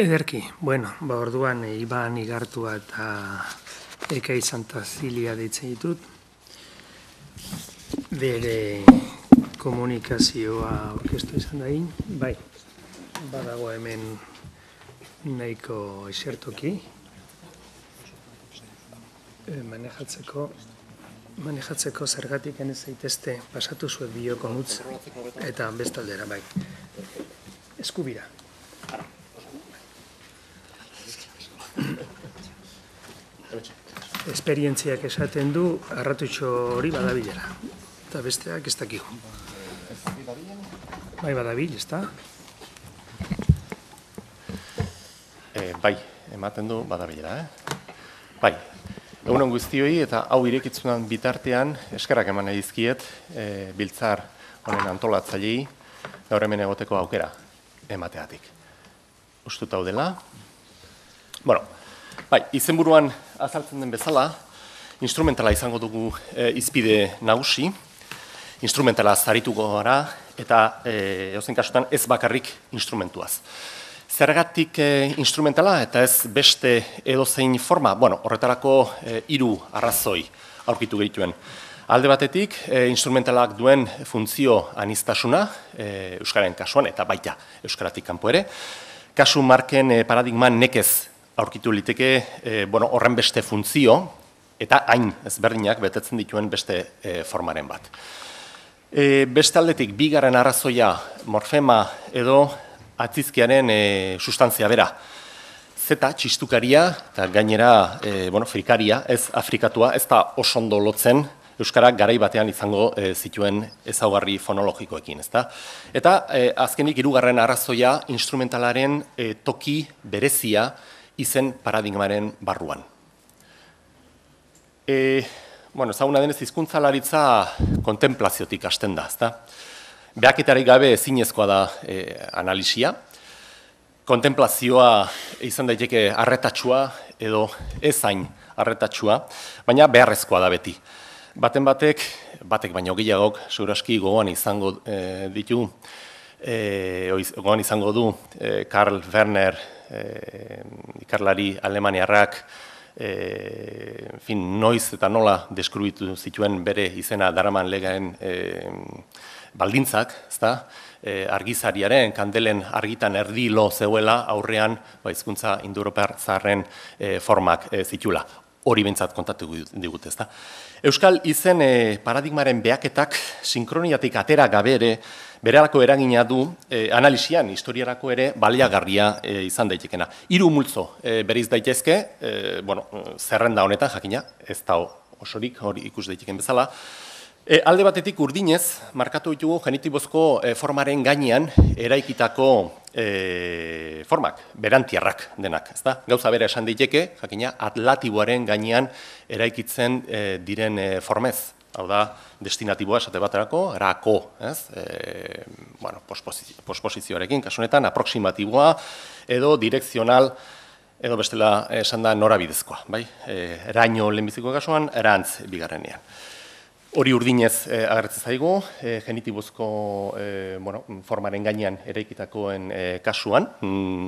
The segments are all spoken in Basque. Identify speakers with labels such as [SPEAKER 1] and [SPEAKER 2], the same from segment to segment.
[SPEAKER 1] Ederki, bueno, orduan Iban Igartua eta Ekai Santazilia deitzen ditut. Bere komunikazioa aurkeztu izan dain, bai, badago hemen nahiko esertoki. Manejatzeko zergatik ez zaitezte pasatu zuet biokonutz eta bestaldera, bai. Eskubira. Esperientziak esaten du arratutxo hori badabilera, eta besteak ez dakigu. Bai, badabil, ez da?
[SPEAKER 2] Bai, ematen du badabilera, Bai, egunon guztioi eta hau irekitzunan bitartean eskerrak eman nahi dizkiet biltzar honen antolatzailei gaur hemen egoteko aukera emateatik. Ustut hau dela. Bueno, bai, izenburuan azaltzen den bezala, instrumentala izango dugu hizpide nagusi, instrumentala zarituko gara eta edozein kasutan ez bakarrik instrumentuaz. Zergatik instrumentala eta ez beste edozein forma, bueno, horretarako 3 arrazoi aurkitu gehituen. Alde batetik, instrumentalak duen funtzio aniztasuna, euskararen kasuan eta baita euskaratik kanpo ere, kasu marken paradigman nekez aurkitu liteke horren beste funtzio eta hain ezberdinak betetzen dituen beste formaren bat. Beste aldetik, bigarren arrazoia morfema edo atzizkiaren sustantzia bera. Zeta, txistukaria eta gainera frikaria, ez afrikatua, ez da oso ondo lotzen euskarak garai batean izango zituen ezaugarri fonologikoekin, ezta? Eta azkenik 3. arrazoia instrumentalaren toki berezia izen paradigmaren barruan. Ezaguna denez hizkuntzalaritza kontemplaziotik hasten da, ezta? Behaketarik gabe ezinezkoa da analisia. Kontemplazioa izan daiteke arretatsua edo ez hain arretatsua, baina beharrezkoa da beti. Batek baino gehiagok, seguraski gogoan izango ditu, gogoan izango du Karl Werner, ikerlari alemaniarrak, noiz eta nola deskribitu zituen bere izena daraman legearen baldintzak, argizariaren, kandelen argitan erdi lo zeuela aurrean hizkuntza indoeuropar zaharren formak zitula. Hori behintzat kontatu digut, ezta. Euskal izen paradigmaren behaketak sinkroniatik atera gabe ere berelako eragina du analisian, historiarako ere baliagarria izan daitekena. 3 multzo bereiz daitezke, zerrenda honetan jakina, ez da osorik hori ikus daiteken bezala. Alde batetik urdinez, markatu ditugu genitibozko formaren gainean eraikitako formak, berantiarrak denak, ezta? Gauza bera esan daiteke, jakina, atlatiboaren gainean eraikitzen diren formez. Hau da, destinatiboa esate baterako, rako, posposizioarekin, kasunetan, aproximatiboa edo direkzional, edo bestela esan da norabidezkoa, bai? Eraino lehenbiziko kasuan, erantz bigarrenean. Hori urdinez agertzen zaigu, genitibozko formaren gainean eraikitakoen kasuan,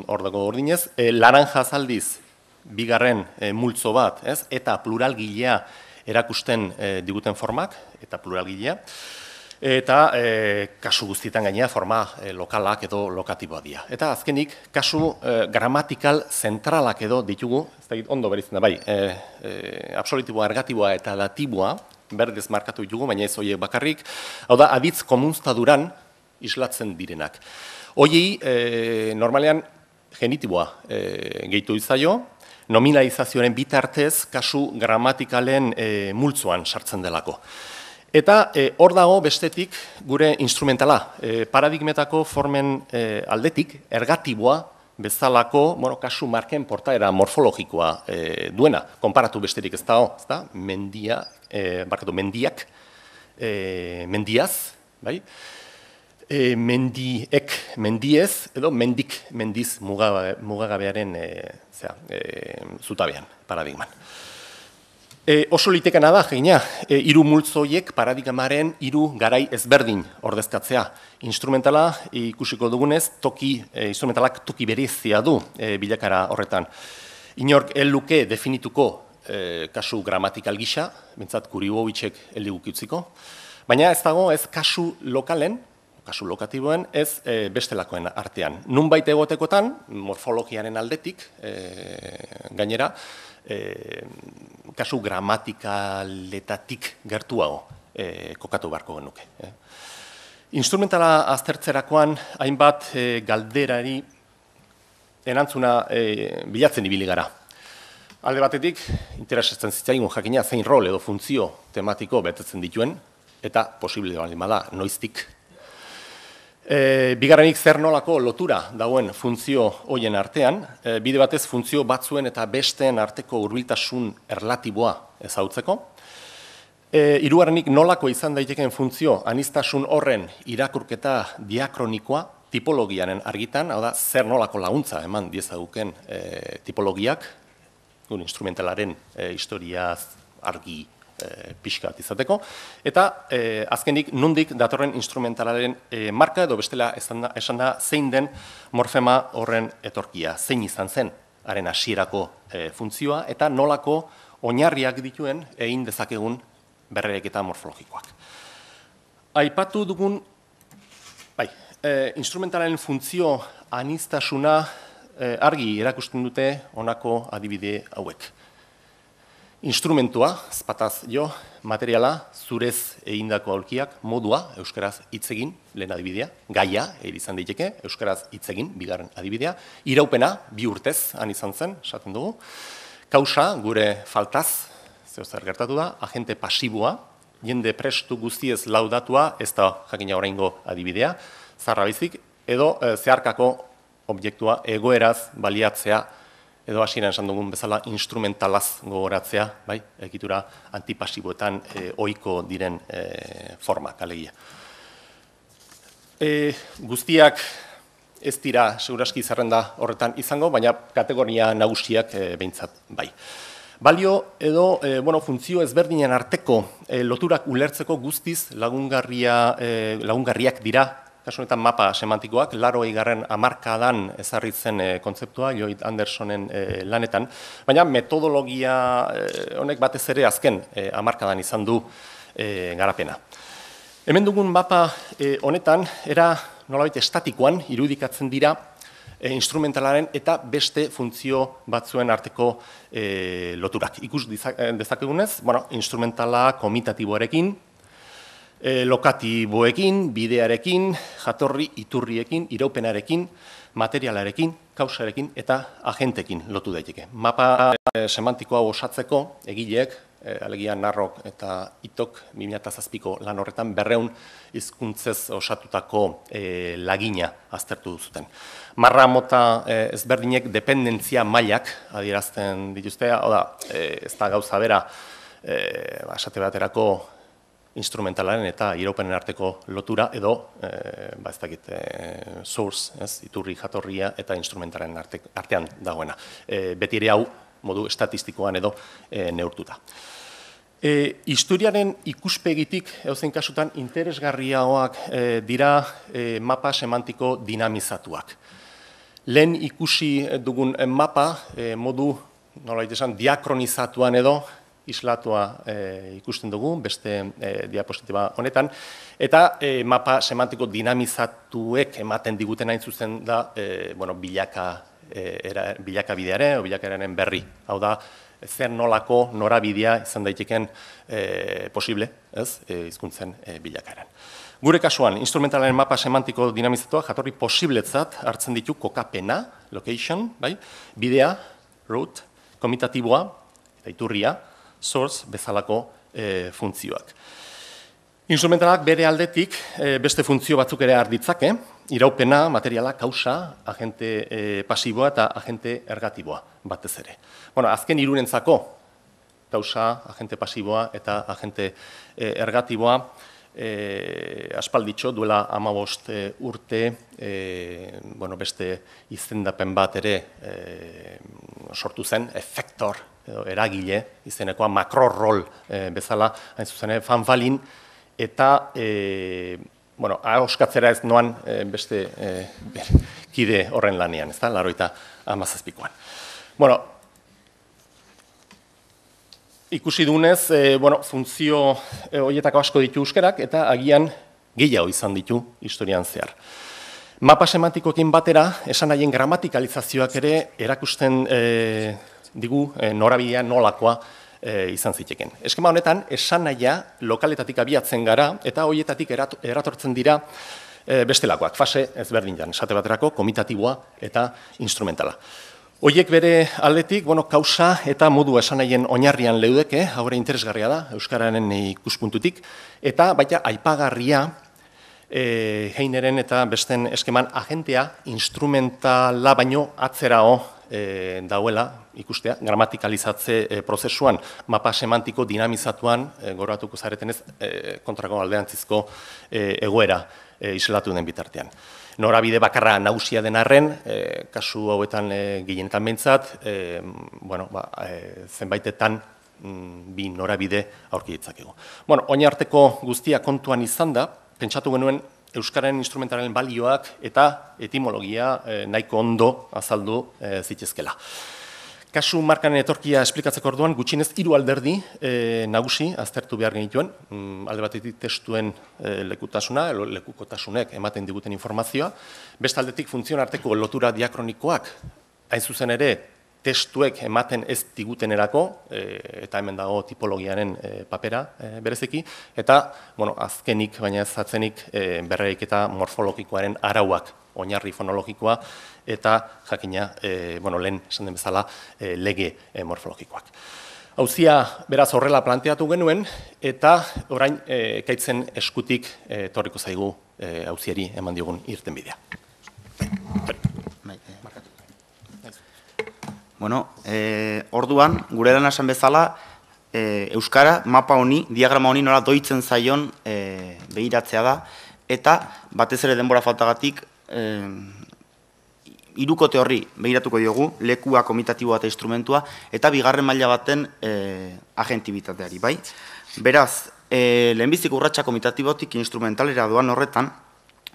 [SPEAKER 2] hor dago urdinez. Laranja aldiz, bigarren multzo bat, eta pluralgilea erakusten diguten formak, eta pluralgilea. Eta kasu guztietan gainera forma lokalak edo lokatiboa dira. Eta azkenik, kasu gramatikal zentralak edo ditugu, ez da ondo bereizten da, bai, absolutiboa, ergatiboa eta datiboa, berdez markatu ditugu, baina ez horiek bakarrik, hau da, aditz komunztaduran islatzen direnak. Horiei, normalean, genitiboa gehitu izaio, nominalizazioaren bitartez, kasu gramatikalen multzoan sartzen delako. Eta hor dago bestetik gure instrumentala, paradigmetako formen aldetik, ergatiboa bezalako, kasu marken portaera morfologikoa duena, konparatu besterik ez dago, mendiak, mendiaz, bai? Mendiek, mendiez, edo mendik, mendiz mugagabearen zutabean, paradigman. Oso litekena da, jeina, hiru multzo horiek paradigmaren hiru garai ezberdin ordezkatzea. Instrumentala ikusiko dugunez, instrumentalak toki berezia du bilakara horretan. Inork luke definituko kasu gramatikal gisa, bintzat Kuribovicek heldiguk utziko, baina ez dago ez kasu lokalen, kasu lokatiboen, ez bestelakoen artean. Nunbait egotekotan, morfologiaren aldetik, gainera, kasu gramatikaletik gertuago kokatu beharko genuke. Instrumentala aztertzerakoan, hainbat galderari erantzuna bilatzen ibili gara. Alde batetik, interesatzen zitzaigun jakina zein rol edo funtzio tematiko betetzen dituen, eta posible baldin bada, noiztik. Bigarrenik zer nolako lotura dauen funtzio hoien artean, bide batez funtzio batzuen eta besteen arteko hurbiltasun erlatiboa ezagutzeko. Hirugarrenik nolako izan daitekeen funtzio aniztasun horren irakurketa diakronikoa tipologiaren argitan, hau da, zer nolako laguntza eman diezaguken tipologiak, instrumentalaren historiaz argi pixka bat izateko, eta azkenik nondik datorren instrumentalaren marka edo bestela esan da zein den morfema horren etorkia, zein izan zen haren hasierako funtzioa eta nolako oinarriak dituen egin dezakegun berrereketa morfologikoak. Aipatu dugun, instrumentalaren funtzio aniztasuna argi erakusten dute honako adibide hauek. Instrumentua, zapataz jo, materiala, zurez egindako aulkiak, modua, euskaraz hitz egin, lehen adibidea, gaia, izan daiteke, euskaraz hitz egin, bigarren adibidea, iraupena, 2 urtez, han izan zen, esaten dugu, kausa, gure faltaz, zer gertatu da, agente pasiboa, jende prestu guztiez laudatua, ez da jakina oraingo adibidea, zarra bizik, edo zeharkako objektua egoeraz baliatzea, edo hasieran esan dugun bezala instrumentalaz gogoratzea, egitura antipasiboetan ohiko diren formak, alegia. Guztiak ez dira seguraski zerrenda horretan izango, baina kategoria nagusiak behintzat bai. Balio edo funtzio ezberdinen arteko loturak ulertzeko guztiz lagungarriak dira, kasu honetan mapa semantikoak, 80. hamarkadan ezarri zen kontzeptua, Lloyd Andersonen lanetan, baina metodologia honek batez ere azken hamarkadan izan du garapena. Hemen dugun mapa honetan, era nolabait estatikoan irudikatzen dira instrumentalaren eta beste funtzio batzuen arteko loturak. Ikus dezakegunez, instrumentala komitatiboarekin, lokatiboekin, bidearekin, jatorri iturriekin, iraupenarekin, materialarekin, kausarekin eta agentekin lotu daiteke. Mapa semantikoa osatzeko egileek, alegia Narrok eta Itok 2007ko lan horretan 200 hizkuntzez osatutako lagina aztertu zuten. Marra mota ezberdinek dependentzia mailak adierazten dituzte, ez da gauza bera, esate baterako instrumentalaren eta iraupenen arteko lotura edo, ez dakit, source, iturri jatorria eta instrumentalaren artean dagoena. Beti ere hau modu estatistikoan edo neurtuta. Historiaren ikuspegitik, eusen kasutan, interesgarriagoak dira mapa semantiko dinamizatuak. Lehen ikusi dugun mapa modu, nolabait esan, diakronizatuan edo, islatua ikusten dugu, beste diapositiba honetan, eta mapa semantiko dinamizatuek ematen diguten hain zuzen da bilakabidearen o bilakaeraren berri. Hau da, zer nolako norabidea izan daiteken posible, hizkuntzen bilakaeran. Gure kasuan, instrumentalaren mapa semantiko dinamizatua jatorri posibletzat hartzen ditu kokapena, location, bidea, route, komitatiboa, eta iturria, source bezalako funtzioak. Instrumentalak bere aldetik beste funtzio batzuk ere arditzake, iraupena, materiala, kausa, agente pasiboa eta agente ergatiboa batez ere. Azken hirurentzako kausa, agente pasiboa eta agente ergatiboa aspalditxo duela 15 urte beste izendapen bat ere sortu zen, effector eragile, izenekoa makro-rol bezala, hain zuzen, fanfalin, eta, bueno, ahoskatzera ez noan beste kide horren lanean, ez da, 97koan. Bueno, ikusi dunez, bueno, funtzio horietako asko ditu euskerak, eta agian gehiago izan ditu historian zehar. Mapa semantikoekin batera, esan nahien gramatikalizazioak ere erakusten digu norabidea nolakoa izan ziteken. Eskema honetan, esan nahia lokaletatik abiatzen gara, eta horietatik eratortzen dira bestelakoak, fase ezberdinan, esate baterako, komitatiboa eta instrumentala. Hoiek bere aldetik, bueno, kausa eta modu esan nahien oinarrian leudeke, haure interesgarria da, euskararen ikuspuntutik, eta baita aipagarria Heineren eta besten eskeman agentea instrumentala baino atzerao dauela ikustea, gramatikalizatze prozesuan, mapa semantiko dinamizatuan, goratuko zaretenez, kontrako aldeantzizko egoera islatu den bitartean. Norabide bakarra nagusia den arren, kasu hauetan gehienetan behintzat, bueno, zenbaitetan bi norabide aurki ditzakegu. Bueno, oin arteko guztia kontuan izan da, pentsatu genuen euskararen instrumentalen balioak eta etimologia nahiko ondo azaldu zitezkela. Kasu markanen etorkia esplikatzeko orduan, gutxienez 3 alderdi nagusi aztertu behar genituen, alde batetik testuen lekutasuna, lekukotasunek ematen diguten informazioa, beste aldetik funtzionarteko lotura diakronikoak, hain zuzen ere, testuek ematen ez digutenerako, eta hemen dago tipologiaren papera berezeki, eta, bueno, azkenik, baina ez atzenik, berreiketa morfologikoaren arauak, oinarri fonologikoa, eta jakina, bueno, lehen esan den bezala, lege morfologikoak. Hauzia, beraz, horrela planteatu genuen, eta orain, ekaitzen eskutik torriko zaigu hauziari eman diogun irtenbidea.
[SPEAKER 3] Bueno, orduan, gure lan esan bezala, euskara, mapa honi, diagrama honi nola doitzen zaion behiratzea da, eta batez ere denbora faltagatik, hirukote horri behiratuko diogu, lekua, komitatiboa eta instrumentua, eta bigarren maila baten agentibitateari, bai? Beraz, lehenbizik urratsa komitatibotik instrumentalera doan horretan,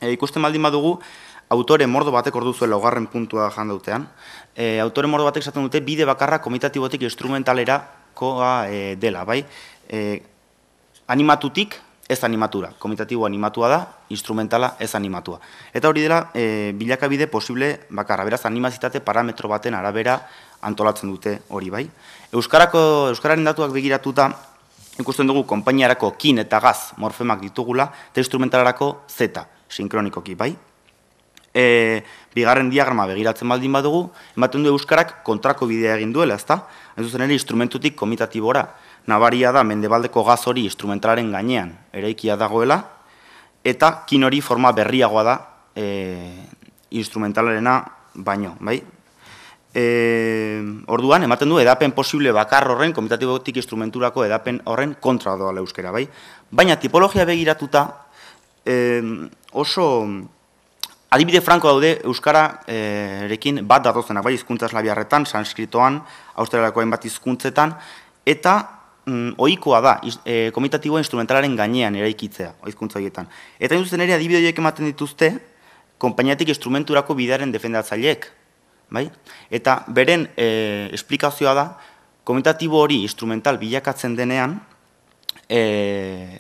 [SPEAKER 3] ikusten baldin badugu, autore mordo batek ordu zuela hogarren puntua jandautean. Autore mordo batek esaten dute bide bakarra komitatibotik instrumentalerakoa dela, bai? Animatutik ez animatura. Komitatibo animatua da, instrumentala ez animatua. Eta hori dela bilakabide posible bakarra. Beraz, animazitate parametro baten arabera antolatzen dute hori, bai? Euskararen datuak begiratuta ikusten dugu konpainiarako kin eta gaz morfemak ditugula, eta instrumentalarako zeta, sinkronikoki, bai? Bigarren diagrama begiratzen baldin badugu, ematen du euskarak kontrako bidea egin duela, ezta? Ez zuzen ere, instrumentutik komitatibora. Nabaria da, mendebaldeko gaz hori instrumentalaren gainean eraikia dagoela, eta kin hori forma berriagoa da instrumentalarena baino, bai? Orduan, ematen du, edapen posible bakar horren, komitatibotik instrumenturako edapen horren kontra doala euskera, bai? Baina tipologia begiratuta oso adibide franko daude euskararekin bat datozenak, bai, hizkuntza eslaviarretan, sanskritoan, australiako hainbat hizkuntzetan, eta ohikoa da komitatiboa instrumentalaren gainean eraikitzea, hizkuntza horietan. Eta zuzen ere adibide horiek ematen dituzte, konpainiatik instrumenturako bidearen defendatzaileek, bai? Eta beren esplikazioa da, komitatibo hori instrumental bilakatzen denean,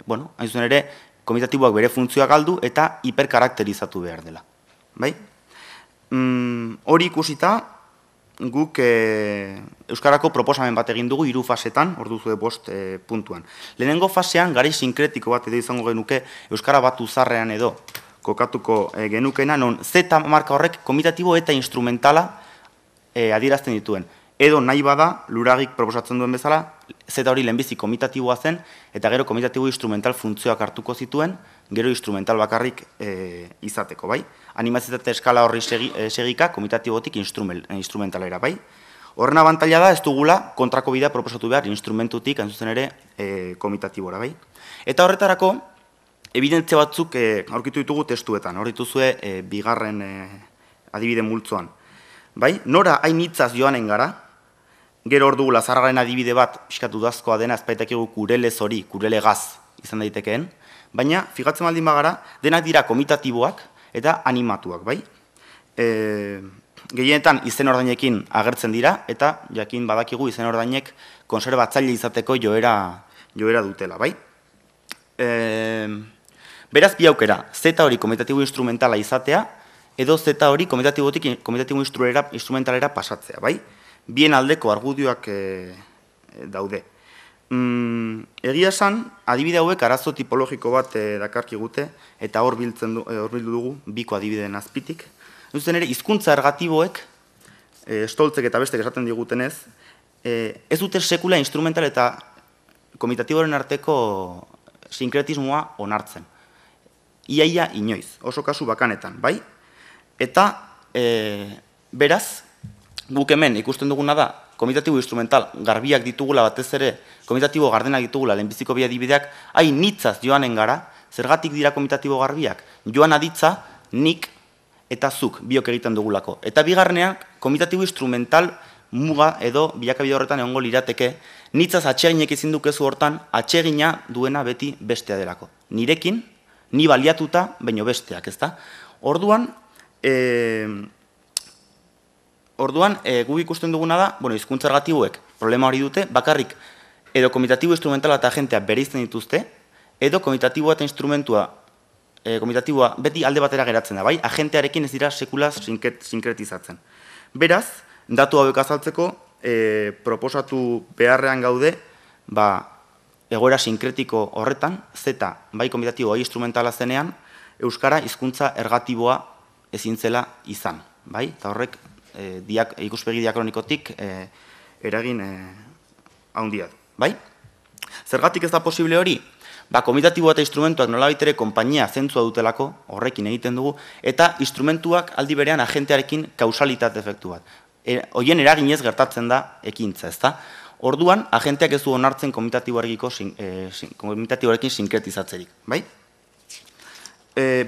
[SPEAKER 3] bueno, hain zuzen ere, komitatiboak bere funtzioa galdu eta hiperkarakterizatu behar dela. Bai? Hori ikusita, guk euskarako proposamen bat egin dugu 3 fasetan, hor duzu 5 puntuan. Lehenengo fasean, gari sinkretiko bat edo izango genuke euskara bat uzarrean edo kokatuko genukena, non Z marka horrek komitatibo eta instrumentala adierazten dituen. Edo nahi bada, Luragik proposatzen duen bezala, Z hori lehenbizi komitatiboa zen, eta gero komitatibo instrumental funtzioak hartuko zituen, gero instrumental bakarrik izateko, bai? Animazitate eskala horri segika, komitatibotik instrumentalera, bai? Horren abantaila da, ez dugula kontrako bidea proposatu behar instrumentutik, hain zuzen ere, komitatibora, bai? Eta horretarako, evidentzia batzuk aurkitu ditugu testuetan, hor dituzue bigarren adibide multzoan. Bai? Nora hain hitzaz joanen gara, Gero hor dugu Lazarragaren adibide bat, pixkat udazkoa dena, ezpaitakigu kurelez hori, kurele gaz izan daitekeen, baina, fijatzen baldin bagara, denak dira komitatiboak eta animatuak, bai? Gehienetan izen ordainekin agertzen dira, eta jakin badakigu izen ordainek konserbatzaile izateko joera dutela, bai? Beraz, bi aukera, Z hori komitatibo instrumentala izatea, edo Z hori komitatibo instrumentalera pasatzea, bai? Bien aldeko argudioak daude. Egia esan, adibide hauek arazo tipologiko bat dakarkigute, eta hor bildu dugu biko adibideen azpitik. Zuzen ere, hizkuntza ergatiboek, Stoltzek eta bestek esaten digutenez, ez dute sekula instrumental eta komitatiboren arteko sinkretismoa onartzen. Iaia inoiz, oso kasu bakanetan, bai? Eta, beraz, guk hemen ikusten duguna da, komitatibo instrumental garbiak ditugula batez ere, komitatibo gardenak ditugula lehenbiziko bi adibideak, hain nitzaz joanen gara, zergatik dira komitatibo garbiak, joan aditza, nik eta zuk biok egiten dugulako. Eta bigarrenean, komitatibo instrumental muga edo bilakabide horretan egongo lirateke, nitzaz atseginek ezin dukezu hortan, atsegina duena beti bestea delako. Nirekin, ni baliatuta, baino besteak, ezta? Orduan, guk ikusten duguna da, hizkuntza ergatiboek problema hori dute, bakarrik edo komitatibo instrumentala eta agentea bereizten dituzte, edo komitatiboa eta instrumentua, komitatiboa beti alde batera geratzen da, bai? Agentearekin ez dira sekulaz sinkretizatzen. Beraz, datu hauek azaltzeko, proposatu beharrean gaude, egoera sinkretiko horretan, Z, bai komitatiboa instrumentala zenean, euskara hizkuntza ergatiboa ezin zela izan, bai? Eta horrek, ikuspegi diakronikotik eragin handia du, bai? Zergatik ez da posible hori? Komitatiboa eta instrumentuak nolabait ere konpainia zentzua dutelako, horrekin egiten dugu, eta instrumentuak aldi berean agentearekin kausalitate efektu bat. Hoien eraginez gertatzen da ekintza, ezta? Orduan, agenteak ez du onartzen komitatiboarekin sinkretizatzerik, bai?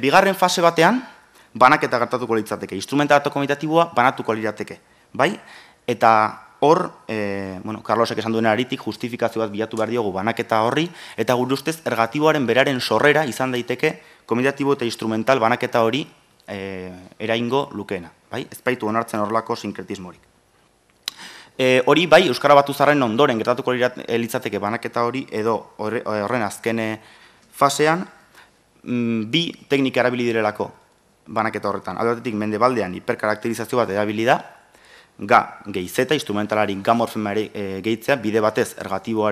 [SPEAKER 3] Bigarren fase batean, banaketa gertatuko litzateke, instrumentala eta komitatiboa banatuko lirateke, bai? Eta hor, Carlosek esan duen aritik justifikazio bat bilatu behar diogu banaketa horri, eta gure ustez ergatiboaren beraren sorrera izan daiteke komitatibo eta instrumental banaketa hori eraingo lukeena, bai? Ez baitu onartzen horrelako sinkretismorik. Hori bai, Euskara Batuzarren ondoren gertatuko litzateke banaketa hori, edo horren azken fasean, bi teknika erabili direlako banaketa horretan. Alde batetik mendebaldean hiperkarakterizazio bat erabili da, gehi zeta, instrumentalari morfema ere gehitzea, bide batez ergatibo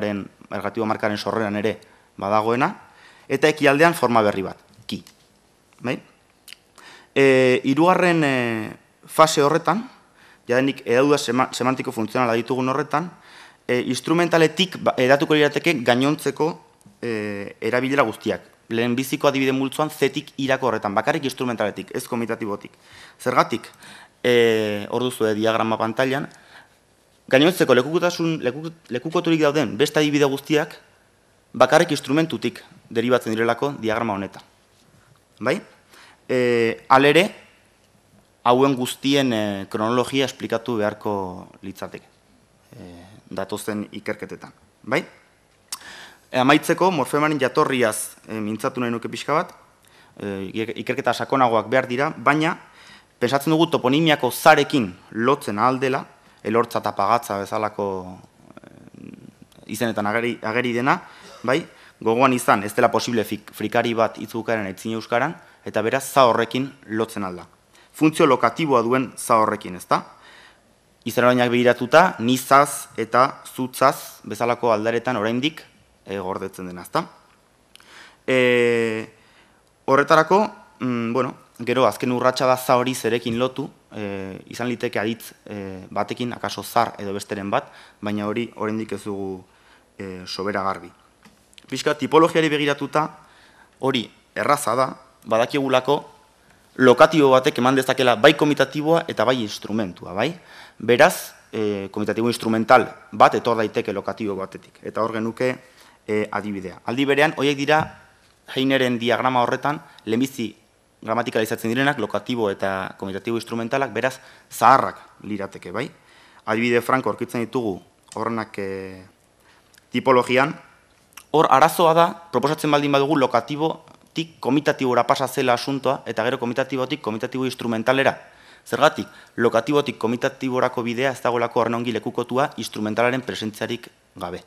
[SPEAKER 3] markaren sorreran ere badagoena, eta ekialdean forma berri bat, ki. Hirugarren fase horretan, jadenik edauda semantiko funtzionala ditugun horretan, instrumentaletik edatuko lirateke gainontzeko erabilera guztiak. Lehenbiziko adibide multzoan zetik irako horretan, bakarrik instrumentaletik, ez komitatibotik. Zergatik, hor duzu diagrama pantailan, gainontzeko lekukoturik dauden beste adibide guztiak, bakarrik instrumentutik deribatzen direlako diagrama honetan. Bai? Halere, hauen guztien kronologia esplikatu beharko litzateke, datozen ikerketetan. Bai? Amaitzeko, morfemaren jatorriaz mintzatu nahi nuke pixka bat, ikerketa sakonagoak behar dira, baina, pensatzen dugu toponimiako zarekin lotzen ahal dela, elortza eta pagatza bezalako izenetan ageri dena, bai? Gogoan izan, ez dela posible frikari bat itzukaren aitzin euskaran, eta beraz, za horrekin lotzen alda. Funtzio lokatiboa duen za horrekin, ezta? Izanorainak behiratuta, nizaz eta zutzaz bezalako aldaretan oraindik gordetzen dena, ezta? Horretarako, gero azken urratsa da za hori zerekin lotu, izan liteke aditz batekin, akaso zar edo besteren bat, baina hori oraindik ez dugu sobera garbi. Pixka, tipologiari begiratuta, hori erraza da, badakigulako lokatibo batek eman dezakela bai komitatiboa eta bai instrumentua, bai? Beraz, komitatibo instrumental bat etor daiteke lokatibo batetik, eta hor genuke adibidea. Aldi berean, horiek dira Heineren diagrama horretan, lehenbizi gramatikalizatzen direnak, lokatibo eta komitatibo instrumentalak, beraz, zaharrak lirateke, bai? Adibide franko aurkitzen ditugu horrenak tipologian. Hor, arazoa da, proposatzen baldin badugu lokatibotik komitatibora pasa zela asuntoa, eta gero komitatibotik komitatibo instrumentalera. Zergatik, lokatibotik komitatiborako bidea ez dagoelako horren ongi lekukotua instrumentalaren presentziarik gabe.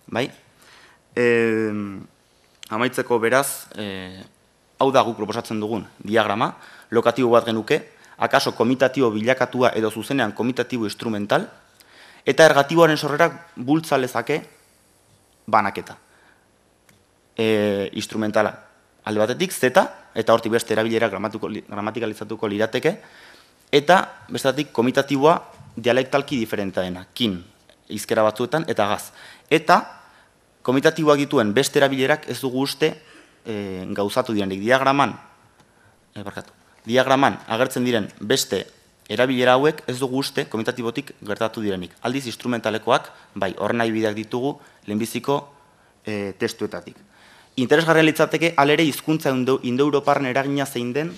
[SPEAKER 3] Bai? Amaitzeko beraz, hau da guk proposatzen dugun diagrama, lokatibo bat genuke, akaso komitatibo bilakatua edo zuzenean komitatibo instrumental, eta ergatiboaren sorrerak bultza lezake banaketa. Instrumentala alde batetik, zeta, eta hortik beste erabilera gramatikalizatuko lirateke, eta bestatik komitatiboa dialektalki diferentea dena, kin, hizkera batzuetan, eta gaz. Eta komitatiboak dituen beste erabilerak ez dugu uste gauzatu direnik. Diagraman agertzen diren beste erabilera hauek ez dugu uste komitatibotik gertatu direnik. Aldiz, instrumentalekoak, bai, horren nahi bideak ditugu lehenbiziko testuetatik. Interesgarria litzateke, alere hizkuntza indoeuroparren eragina zein den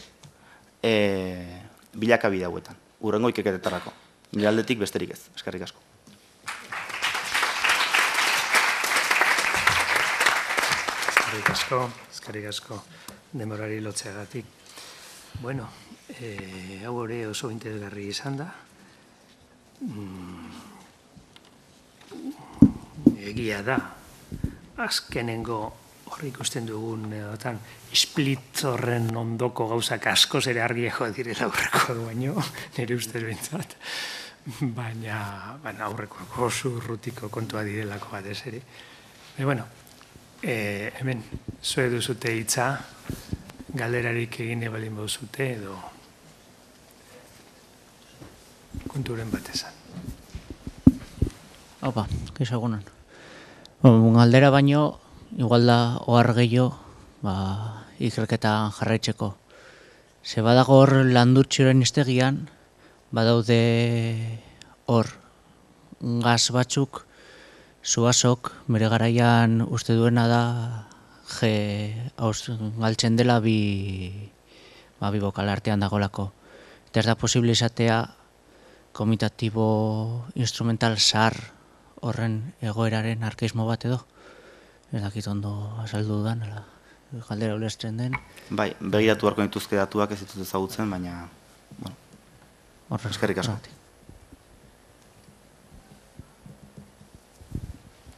[SPEAKER 3] bilakabide hauetan, hurrengo ikeketetarako. Nire aldetik besterik ez, eskerrik asko.
[SPEAKER 1] Eskerrik asko denborari lotzeagatik. Bueno, hau hori oso interesgarri izan da. Egia da, azkenengo hor ikusten dugun split horren ondoko gauzak askoz ere argiago direla aurreko baino, nire ustez behintzat. Baina aurrekoak oso urrutiko kontua direlako batez ere. Bueno, hemen, zue duzute hitza, galderarik egin ebalin bauzute edo konturen bat esan.
[SPEAKER 4] Opa, kaixo egunon. Galdera baino, igual da ohar gehiago, ikerketan jarraitzeko. Ze badago hor landutxiren iztegian, badaude hor gaz batzuk, zuazok, bere garaian uste duena da galtzen dela bi bokal artean dagolako. Eta ez da posible izatea komitatibo instrumental zahar horren egoeraren arkeismo bat edo? Ez dakit ondo azaldu dudan, galdera ulertzen den.
[SPEAKER 3] Bai, begiratu beharko dituzke datuak ez ditut ezagutzen, baina eskerrik asko.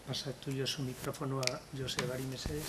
[SPEAKER 1] Pasatu Josu mikrofonua Josebari mesedez.